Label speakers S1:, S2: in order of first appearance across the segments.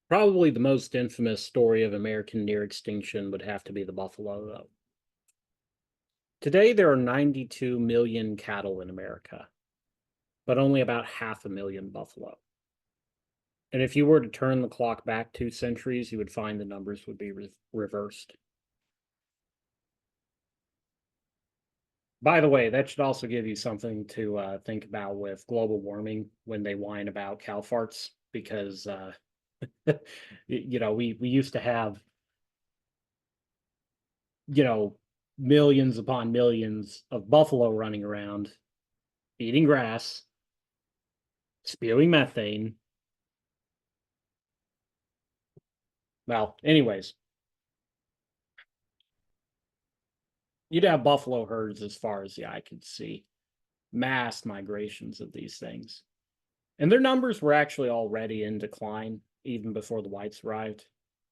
S1: Probably the most infamous story of American near extinction would have to be the buffalo, though. Today, there are 92 million cattle in America, but only about 500,000 buffalo. And if you were to turn the clock back 2 centuries, you would find the numbers would be reversed. By the way, that should also give you something to think about with global warming when they whine about cow farts, because we used to have you know millions upon millions of buffalo running around eating grass, spewing methane. Well, anyways, you'd have buffalo herds as far as the eye could see, mass migrations of these things. And their numbers were actually already in decline even before the whites arrived.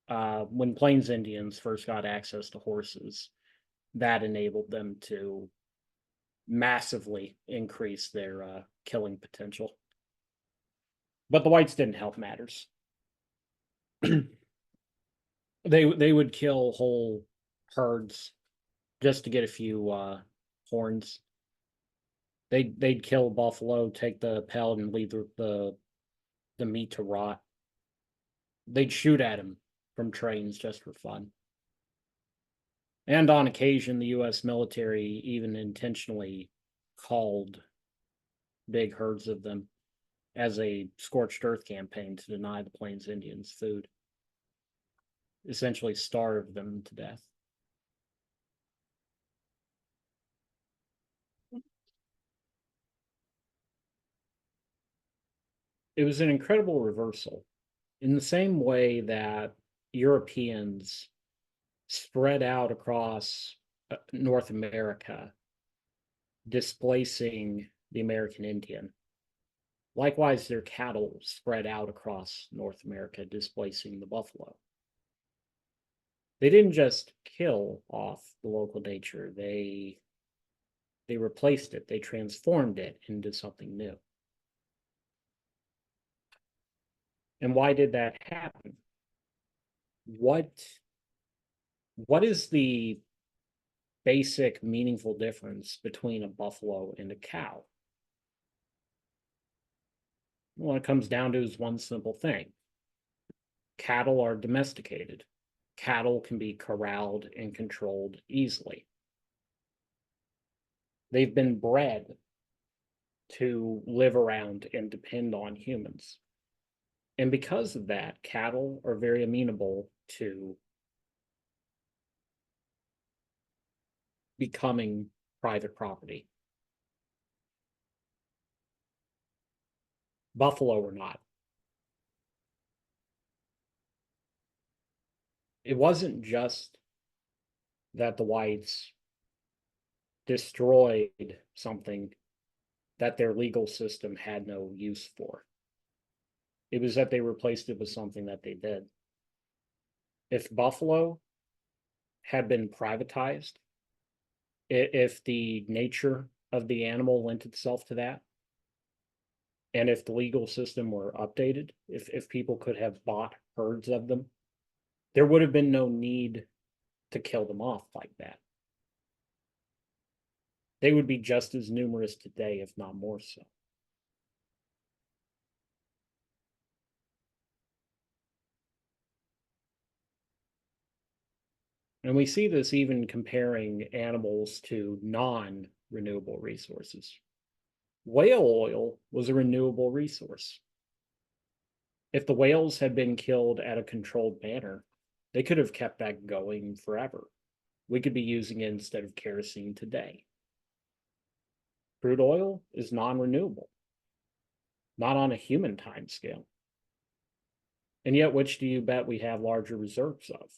S1: When Plains Indians first got access to horses, that enabled them to massively increase their killing potential. But the whites didn't help matters. They would kill whole herds just to get a few horns. They'd kill a buffalo, take the pelt, and leave the meat to rot. They'd shoot at him from trains just for fun. And on occasion, the U.S. military even intentionally called big herds of them as a scorched earth campaign to deny the Plains Indians food, essentially starve them to death. It was an incredible reversal in the same way that Europeans spread out across North America, displacing the American Indian. Likewise, their cattle spread out across North America, displacing the buffalo. They didn't just kill off the local nature, they replaced it, they transformed it into something new. And why did that happen? What what is the basic meaningful difference between a buffalo and a cow? What it comes down to is one simple thing. Cattle are domesticated. Cattle can be corralled and controlled easily. They've been bred to live around and depend on humans. And because of that, cattle are very amenable to becoming private property. Buffalo are not. It wasn't just that the whites destroyed something that their legal system had no use for. It was that they replaced it with something that they did. If buffalo had been privatized, if the nature of the animal lent itself to that, and if the legal system were updated, if people could have bought herds of them, there would have been no need to kill them off like that. They would be just as numerous today, if not more so. And we see this even comparing animals to non-renewable resources. Whale oil was a renewable resource. If the whales had been killed at a controlled manner, they could have kept that going forever. We could be using it instead of kerosene today. Crude oil is non-renewable, not on a human time scale. And yet, which do you bet we have larger reserves of?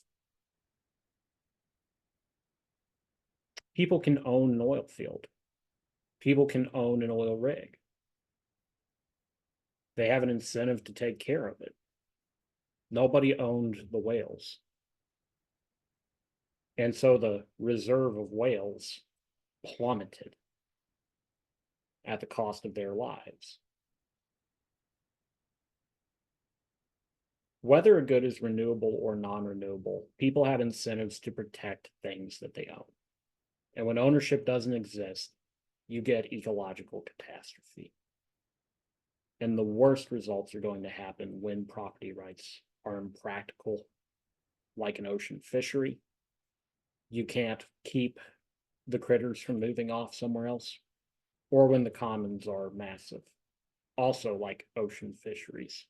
S1: People can own an oil field. People can own an oil rig. They have an incentive to take care of it. Nobody owned the whales. And so the reserve of whales plummeted at the cost of their lives. Whether a good is renewable or non-renewable, people have incentives to protect things that they own. And when ownership doesn't exist, you get ecological catastrophe. And the worst results are going to happen when property rights are impractical, like an ocean fishery. You can't keep the critters from moving off somewhere else, or when the commons are massive, also like ocean fisheries.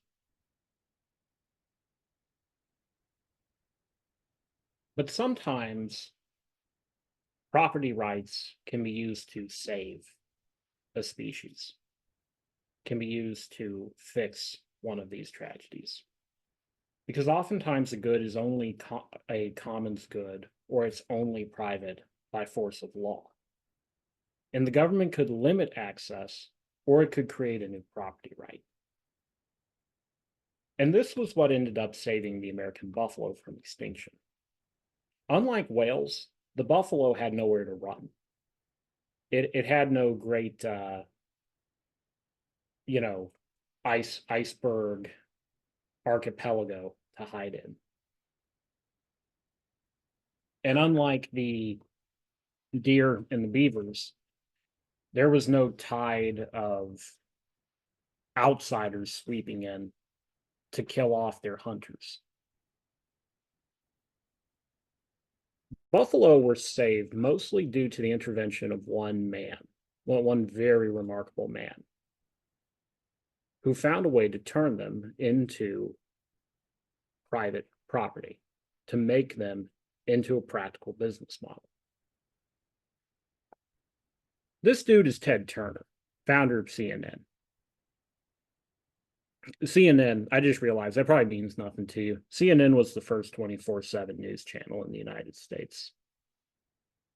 S1: But sometimes property rights can be used to save a species, can be used to fix one of these tragedies. Because oftentimes a good is only a commons good, or it's only private by force of law. And the government could limit access, or it could create a new property right. And this was what ended up saving the American buffalo from extinction. Unlike whales, the buffalo had nowhere to run. It had no great, you know, iceberg archipelago to hide in. And unlike the deer and the beavers, there was no tide of outsiders sweeping in to kill off their hunters. Buffalo were saved mostly due to the intervention of one man, one very remarkable man, who found a way to turn them into private property, to make them into a practical business model. This dude is Ted Turner, founder of CNN. CNN, I just realized that probably means nothing to you. CNN was the first 24/7 news channel in the United States.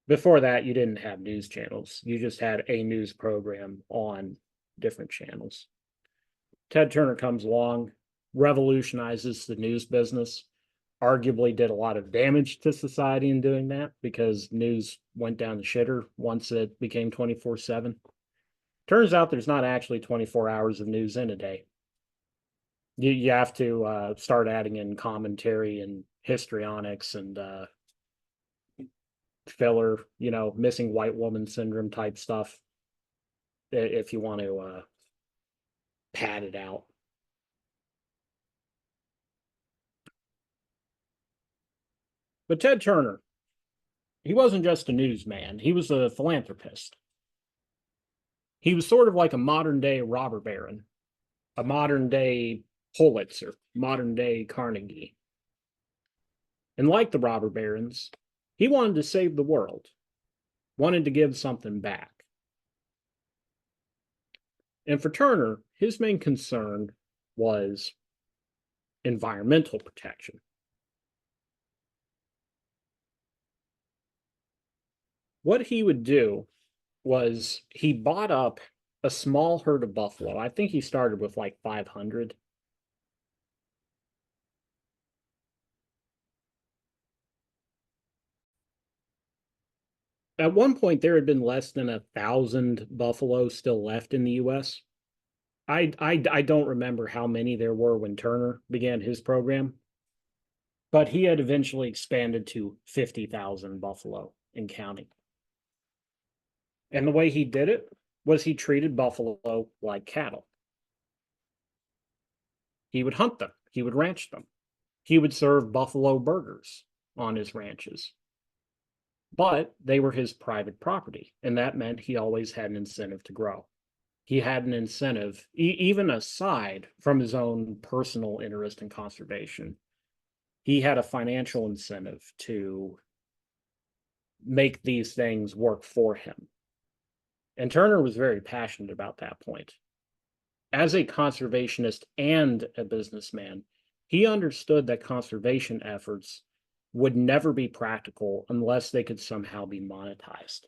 S1: Before that, you didn't have news channels. You just had a news program on different channels. Ted Turner comes along, revolutionizes the news business, arguably did a lot of damage to society in doing that because news went down the shitter once it became 24/7. Turns out there's not actually 24 hours of news in a day. You have to start adding in commentary and histrionics and filler, missing white woman syndrome type stuff if you want to pad it out. But Ted Turner, he wasn't just a newsman, he was a philanthropist. He was sort of like a modern day robber baron, a modern day Pulitzer, modern day Carnegie. And like the robber barons, he wanted to save the world, wanted to give something back. And for Turner, his main concern was environmental protection. What he would do was he bought up a small herd of buffalo. I think he started with like 500. At one point, there had been less than 1,000 buffalo still left in the U.S. I don't remember how many there were when Turner began his program, but he had eventually expanded to 50,000 buffalo and counting. And the way he did it was he treated buffalo like cattle. He would hunt them, he would ranch them, he would serve buffalo burgers on his ranches. But they were his private property, and that meant he always had an incentive to grow. He had an incentive, even aside from his own personal interest in conservation, he had a financial incentive to make these things work for him. And Turner was very passionate about that point. As a conservationist and a businessman, he understood that conservation efforts would never be practical unless they could somehow be monetized,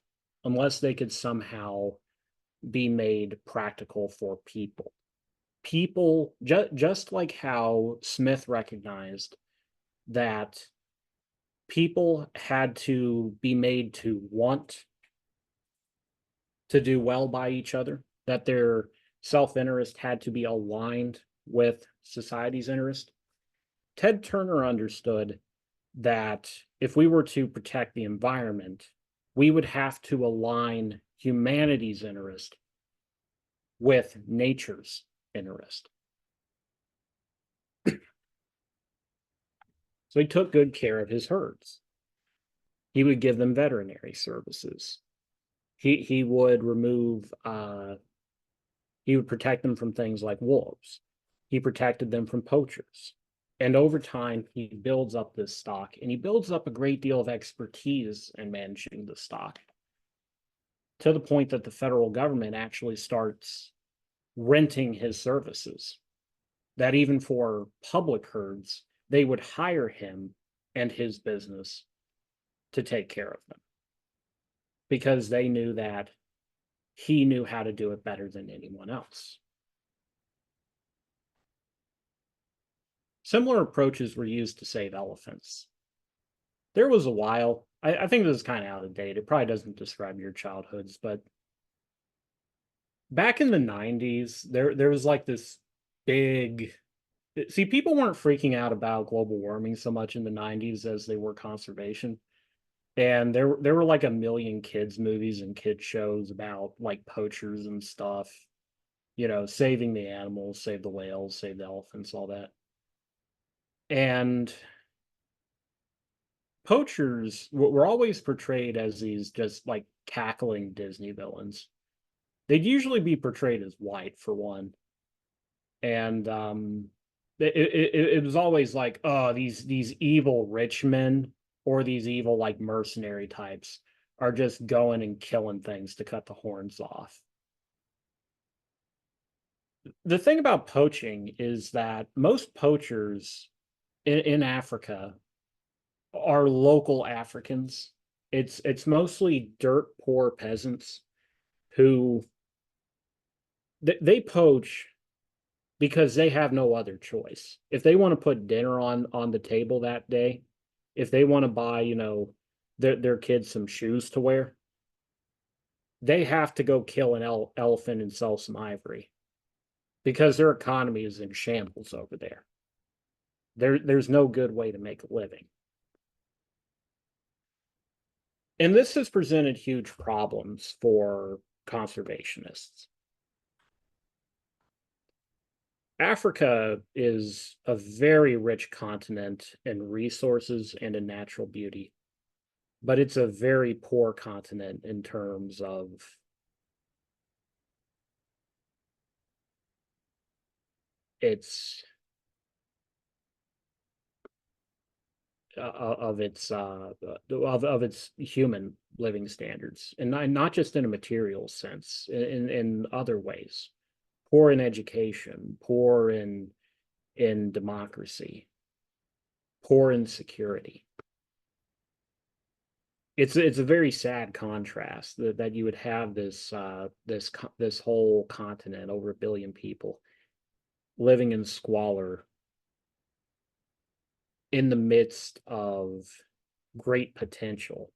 S1: unless they could somehow be made practical for people. People, just like how Smith recognized that people had to be made to want to do well by each other, that their self-interest had to be aligned with society's interest. Ted Turner understood that if we were to protect the environment, we would have to align humanity's interest with nature's interest. So he took good care of his herds. He would give them veterinary services. He would remove he would protect them from things like wolves. He protected them from poachers. And over time, he builds up this stock, and he builds up a great deal of expertise in managing the stock, to the point that the federal government actually starts renting his services. That even for public herds, they would hire him and his business to take care of them, because they knew that he knew how to do it better than anyone else. Similar approaches were used to save elephants. There was a while, I think this is kind of out of date. It probably doesn't describe your childhoods, but back in the 90s, there was like this big, see, people weren't freaking out about global warming so much in the 90s as they were conservation. And there were like a million kids movies and kid shows about like poachers and stuff, saving the animals, save the whales, save the elephants, all that. And poachers were always portrayed as these just like cackling Disney villains. They'd usually be portrayed as white, for one. And it was always like, oh, these evil rich men, or these evil like mercenary types, are just going and killing things to cut the horns off. The thing about poaching is that most poachers in Africa are local Africans. It's mostly dirt poor peasants who they poach because they have no other choice. If they want to put dinner on the table that day, if they want to buy, their kids some shoes to wear, they have to go kill an elephant and sell some ivory, because their economy is in shambles over there. There's no good way to make a living. And this has presented huge problems for conservationists. Africa is a very rich continent in resources and in natural beauty, but it's a very poor continent in terms of its of its human living standards, and not just in a material sense, in other ways. Poor in education, poor in democracy, poor in security. It's a very sad contrast that you would have this whole continent, over 1 billion people, living in squalor in the midst of great potential.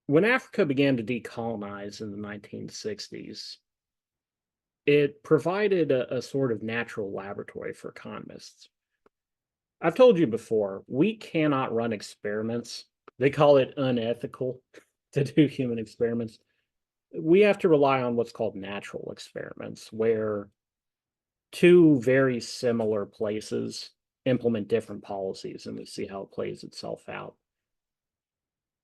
S1: When Africa began to decolonize in the 1960s, it provided a sort of natural laboratory for economists. I've told you before, we cannot run experiments. They call it unethical to do human experiments. We have to rely on what's called natural experiments, where two very similar places implement different policies, and we see how it plays itself out.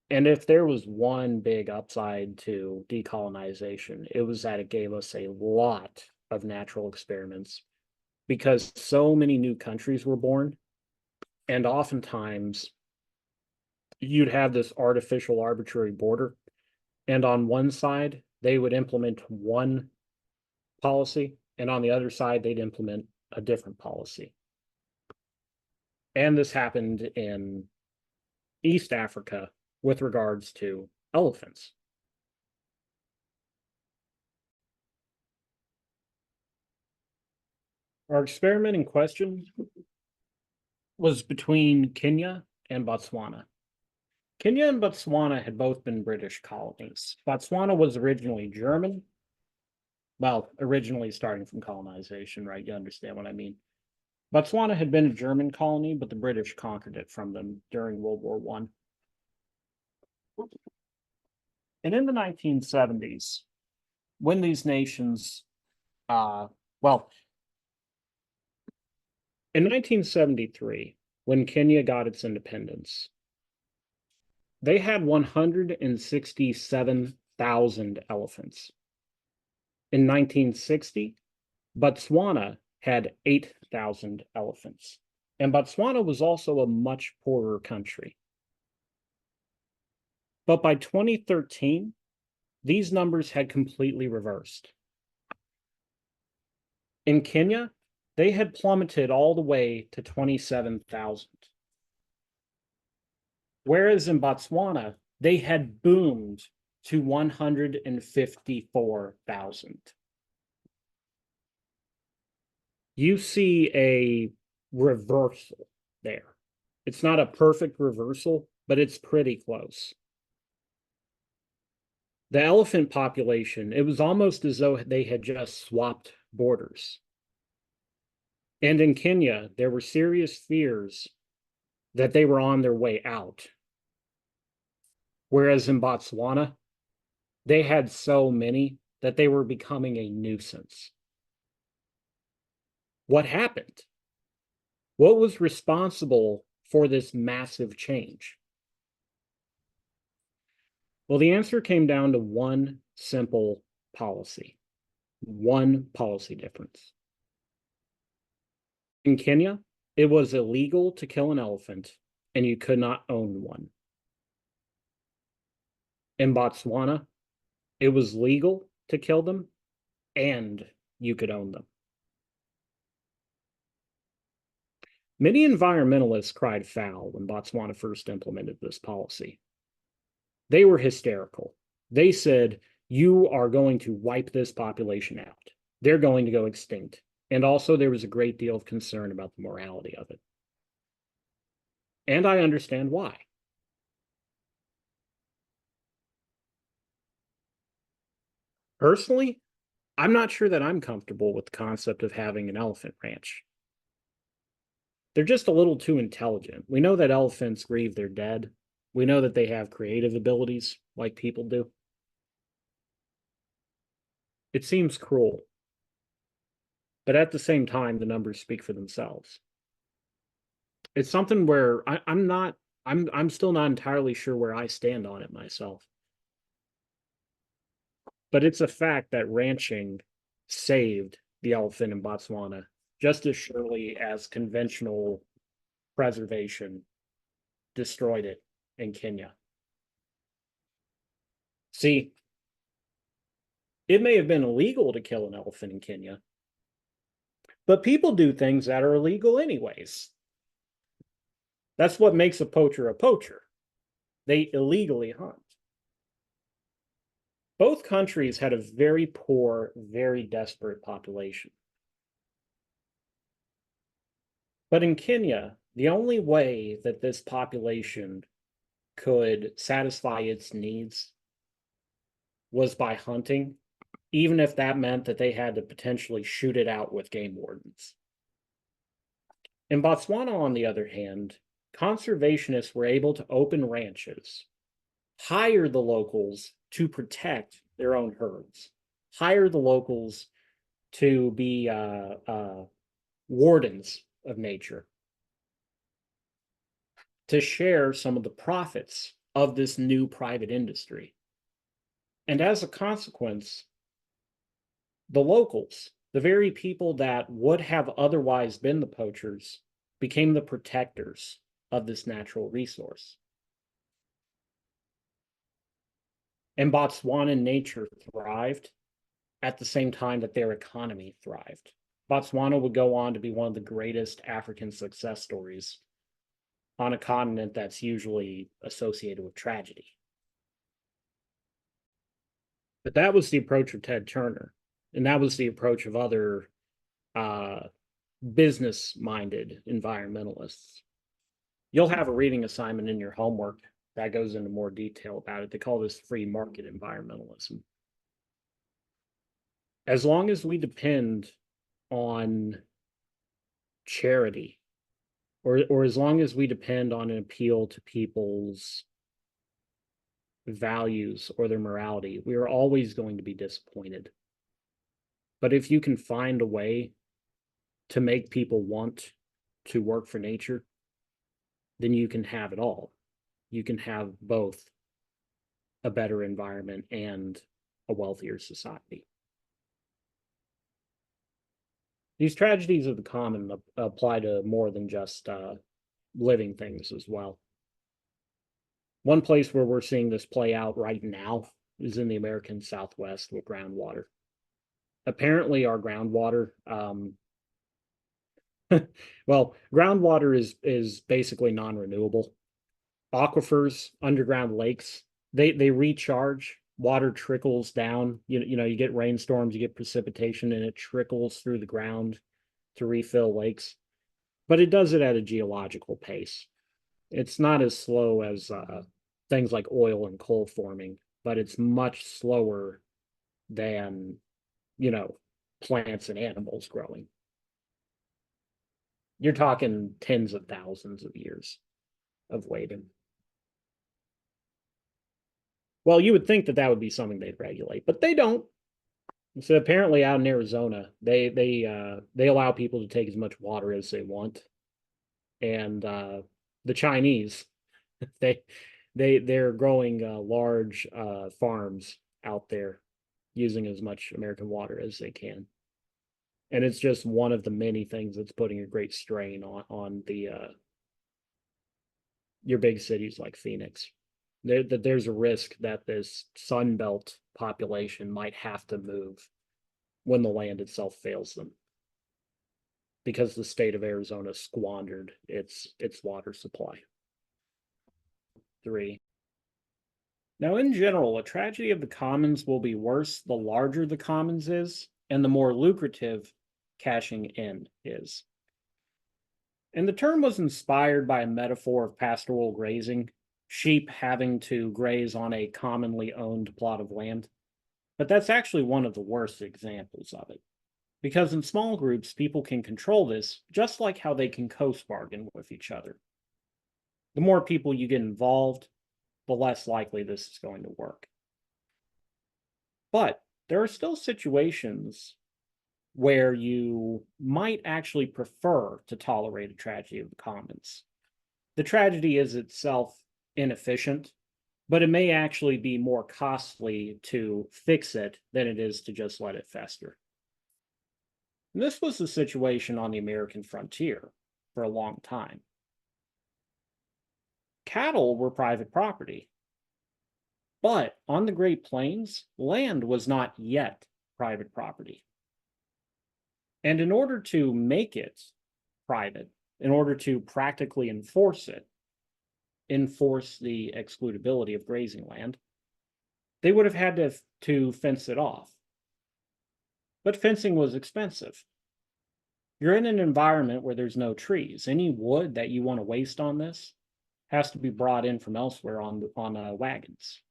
S1: And if there was one big upside to decolonization, it was that it gave us a lot of natural experiments, because so many new countries were born. And oftentimes you'd have this artificial arbitrary border. And on one side, they would implement one policy, and on the other side, they'd implement a different policy. And this happened in East Africa with regards to elephants. Our experiment in question was between Kenya and Botswana. Kenya and Botswana had both been British colonies. Botswana was originally German, Well, originally starting from colonization, right? You understand what I mean. Botswana had been a German colony, but the British conquered it from them during World War One. And in the 1970s, when these nations, well, in 1973, when Kenya got its independence, they had 167,000 elephants. In 1960, Botswana had 8,000 elephants. And Botswana was also a much poorer country. But by 2013, these numbers had completely reversed. In Kenya, they had plummeted all the way to 27,000. Whereas in Botswana, they had boomed to 154,000. You see a reversal there. It's not a perfect reversal, but it's pretty close. The elephant population, it was almost as though they had just swapped borders. And in Kenya, there were serious fears that they were on their way out. Whereas in Botswana, they had so many that they were becoming a nuisance. What happened? What was responsible for this massive change? Well, the answer came down to one simple policy, one policy difference. In Kenya, it was illegal to kill an elephant, and you could not own one. In Botswana, it was legal to kill them, and you could own them. Many environmentalists cried foul when Botswana first implemented this policy. They were hysterical. They said, you are going to wipe this population out. They're going to go extinct. And also, there was a great deal of concern about the morality of it. And I understand why. Personally, I'm not sure that I'm comfortable with the concept of having an elephant ranch. They're just a little too intelligent. We know that elephants grieve their dead. We know that they have creative abilities like people do. It seems cruel. But at the same time, the numbers speak for themselves. It's something where I'm still not entirely sure where I stand on it myself. But it's a fact that ranching saved the elephant in Botswana just as surely as conventional preservation destroyed it in Kenya. See, it may have been illegal to kill an elephant in Kenya, but people do things that are illegal anyways. That's what makes a poacher a poacher. They illegally hunt. Both countries had a very poor, very desperate population. But in Kenya, the only way that this population could satisfy its needs was by hunting, even if that meant that they had to potentially shoot it out with game wardens. In Botswana, on the other hand, conservationists were able to open ranches, hire the locals to protect their own herds, hire the locals to be wardens of nature, to share some of the profits of this new private industry. And as a consequence, the locals, the very people that would have otherwise been the poachers, became the protectors of this natural resource. And Botswanan nature thrived at the same time that their economy thrived. Botswana would go on to be one of the greatest African success stories on a continent that's usually associated with tragedy. But that was the approach of Ted Turner, and that was the approach of other business-minded environmentalists. You'll have a reading assignment in your homework that goes into more detail about it. They call this free market environmentalism. As long as we depend on charity, or as long as we depend on an appeal to people's values or their morality, we are always going to be disappointed. But if you can find a way to make people want to work for nature, then you can have it all. You can have both a better environment and a wealthier society. These tragedies of the common apply to more than just living things as well. One place where we're seeing this play out right now is in the American Southwest with groundwater. Apparently, our groundwater, well, groundwater is basically non-renewable. Aquifers, underground lakes, they recharge. Water trickles down. You get rainstorms, you get precipitation, and it trickles through the ground to refill lakes. But it does it at a geological pace. It's not as slow as things like oil and coal forming, but it's much slower than, plants and animals growing. You're talking tens of thousands of years of waiting. Well, you would think that that would be something they'd regulate, but they don't. So apparently, out in Arizona, they allow people to take as much water as they want, and the Chinese, they they're growing large farms out there using as much American water as they can, and it's just one of the many things that's putting a great strain on the your big cities like Phoenix. There's a risk that this Sunbelt population might have to move when the land itself fails them, because the state of Arizona squandered its water supply. 3. Now, in general, a tragedy of the commons will be worse the larger the commons is and the more lucrative cashing in is. And the term was inspired by a metaphor of pastoral grazing, sheep having to graze on a commonly owned plot of land. But that's actually one of the worst examples of it. Because in small groups, people can control this just like how they can coast bargain with each other. The more people you get involved, the less likely this is going to work. But there are still situations where you might actually prefer to tolerate a tragedy of the commons. The tragedy is itself inefficient, but it may actually be more costly to fix it than it is to just let it fester. And this was the situation on the American frontier for a long time. Cattle were private property, but on the Great Plains, land was not yet private property. And in order to make it private, in order to practically enforce the excludability of grazing land, they would have had to fence it off. But fencing was expensive. You're in an environment where there's no trees. Any wood that you want to waste on this has to be brought in from elsewhere on wagons.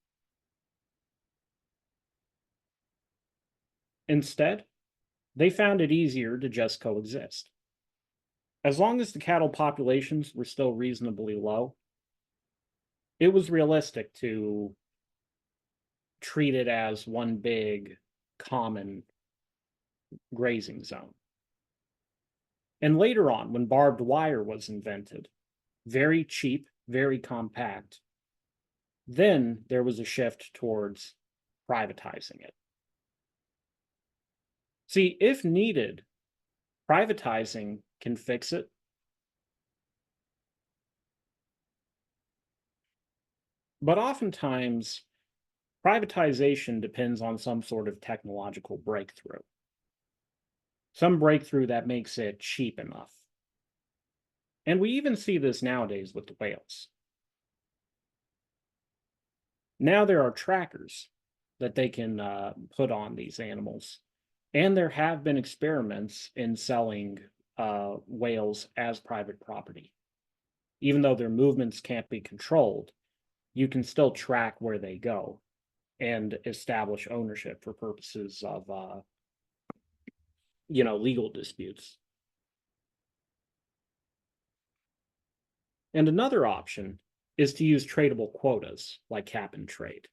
S1: Instead, they found it easier to just coexist. As long as the cattle populations were still reasonably low, it was realistic to treat it as one big common grazing zone. And later on, when barbed wire was invented, very cheap, very compact, then there was a shift towards privatizing it. See, if needed, privatizing can fix it. But oftentimes, privatization depends on some sort of technological breakthrough. Some breakthrough that makes it cheap enough. And we even see this nowadays with the whales. Now there are trackers that they can put on these animals. And there have been experiments in selling whales as private property. Even though their movements can't be controlled, you can still track where they go and establish ownership for purposes of legal disputes. And another option is to use tradable quotas like cap and trade.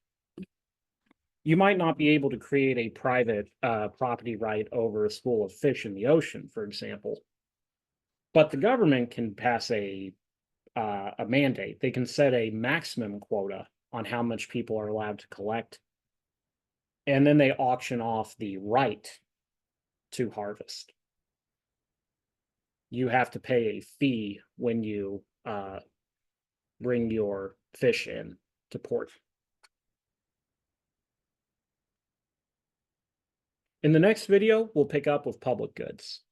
S1: You might not be able to create a private property right over a school of fish in the ocean, for example, but the government can pass a mandate. They can set a maximum quota on how much people are allowed to collect, and then they auction off the right to harvest. You have to pay a fee when you bring your fish in to port. In the next video, we'll pick up with public goods.